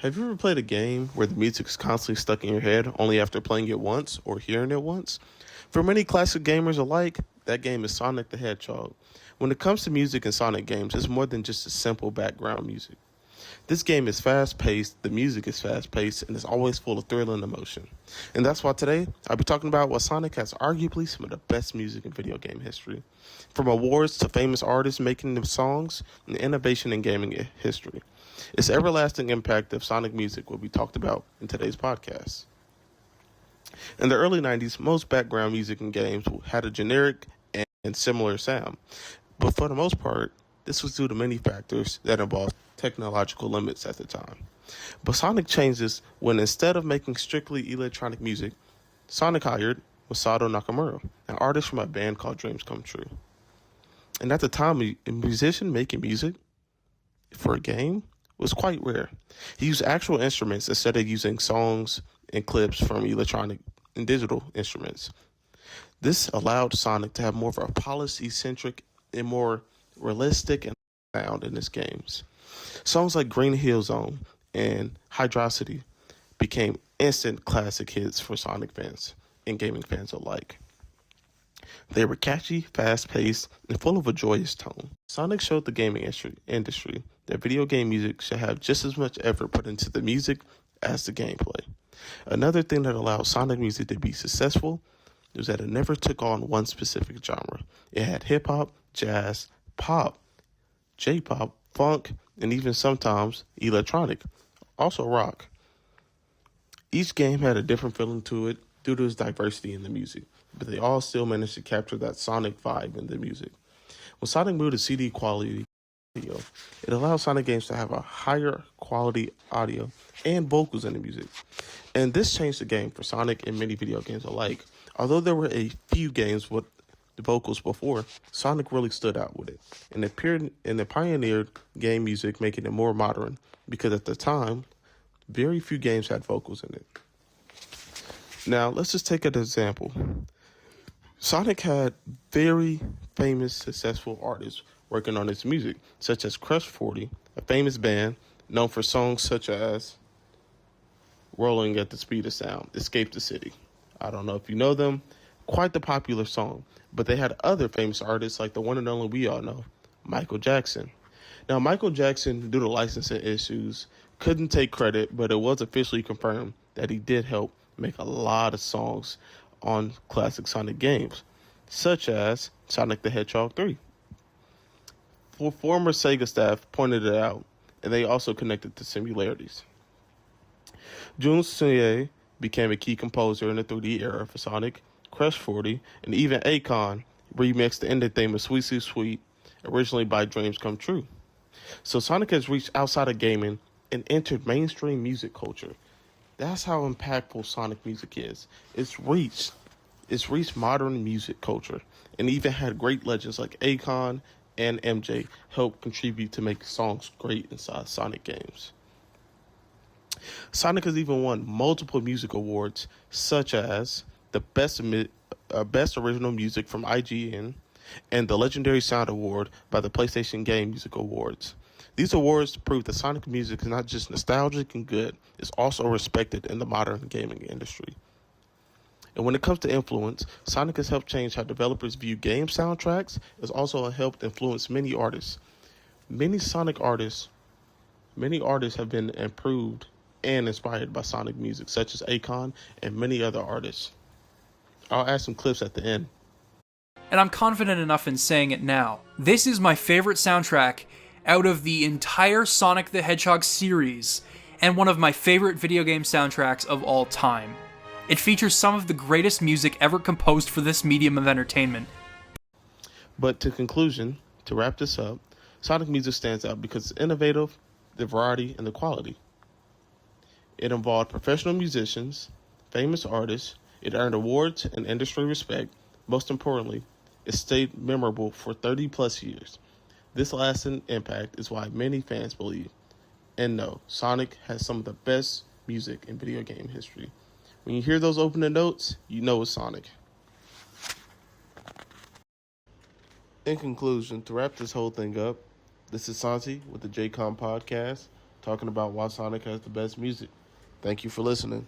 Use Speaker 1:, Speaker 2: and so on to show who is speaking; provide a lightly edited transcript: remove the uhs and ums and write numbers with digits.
Speaker 1: Have you ever played a game where the music is constantly stuck in your head only after playing it once or hearing it once? For many classic gamers alike, that game is Sonic the Hedgehog. When it comes to music in Sonic games, it's more than just a simple background music. This game is fast paced, the music is fast paced, and it's always full of thrill and emotion. And that's why today I'll be talking about why Sonic has arguably some of the best music in video game history. From awards to famous artists making the songs, and innovation in gaming history. Its everlasting impact of Sonic music will be talked about in today's podcast. In the early 90s, most background music in games had a generic and similar sound. But for the most part, this was due to many factors that involved technological limits at the time. But Sonic changed this when instead of making strictly electronic music, Sonic hired Masato Nakamura, an artist from a band called Dreams Come True. And at the time, a musician making music for a game was quite rare. He used actual instruments instead of using songs and clips from electronic and digital instruments. This allowed Sonic to have more of a policy-centric and more realistic and sound in his games. Songs like Green Hill Zone and Hydrocity became instant classic hits for Sonic fans and gaming fans alike. They were catchy, fast-paced, and full of a joyous tone. Sonic showed the gaming industry that video game music should have just as much effort put into the music as the gameplay. Another thing that allowed Sonic music to be successful was that it never took on one specific genre. It had hip-hop, jazz, pop, J-pop, funk, and even sometimes electronic, also rock. Each game had a different feeling to it due to its diversity in the music, but they all still managed to capture that Sonic vibe in the music. When Sonic moved to CD quality audio, it allowed Sonic games to have a higher quality audio and vocals in the music. And this changed the game for Sonic and many video games alike. Although there were a few games with the vocals before, Sonic really stood out with it. And it pioneered game music, making it more modern, because at the time, very few games had vocals in it. Now, let's just take an example. Sonic had very famous, successful artists working on its music, such as Crush 40, a famous band known for songs such as Rolling at the Speed of Sound, Escape the City. I don't know if you know them, quite the popular song, but they had other famous artists like the one and only we all know, Michael Jackson. Now, Michael Jackson, due to licensing issues, couldn't take credit, but it was officially confirmed that he did help make a lot of songs on classic Sonic games, such as Sonic the Hedgehog 3. Former Sega staff pointed it out, and they also connected the similarities. Jun Suye became a key composer in the 3D era for Sonic, Crush 40, and even Akon remixed the ending theme of Sweet Sweet Sweet, originally by Dreams Come True. So Sonic has reached outside of gaming and entered mainstream music culture. That's how impactful Sonic music is. It's reached modern music culture, and even had great legends like Akon and MJ help contribute to make songs great inside Sonic games. Sonic has even won multiple music awards, such as the Best Original Music from IGN and the Legendary Sound Award by the PlayStation Game Music Awards. These awards prove that Sonic music is not just nostalgic and good, it's also respected in the modern gaming industry. And when it comes to influence, Sonic has helped change how developers view game soundtracks. It's also helped influence many artists. Many artists have been improved and inspired by Sonic music, such as Akon and many other artists. I'll add some clips at the end.
Speaker 2: And I'm confident enough in saying it now. This is my favorite soundtrack out of the entire Sonic the Hedgehog series, and one of my favorite video game soundtracks of all time. It features some of the greatest music ever composed for this medium of entertainment.
Speaker 1: But to wrap this up, Sonic music stands out because it's innovative, the variety, and the quality. It involved professional musicians, famous artists, it earned awards and industry respect. Most importantly, it stayed memorable for 30 plus years. This lasting impact is why many fans believe and know Sonic has some of the best music in video game history. When you hear those opening notes, you know it's Sonic. In conclusion, to wrap this whole thing up, this is Santi with the JCOM podcast. talking about why Sonic has the best music. Thank you for listening.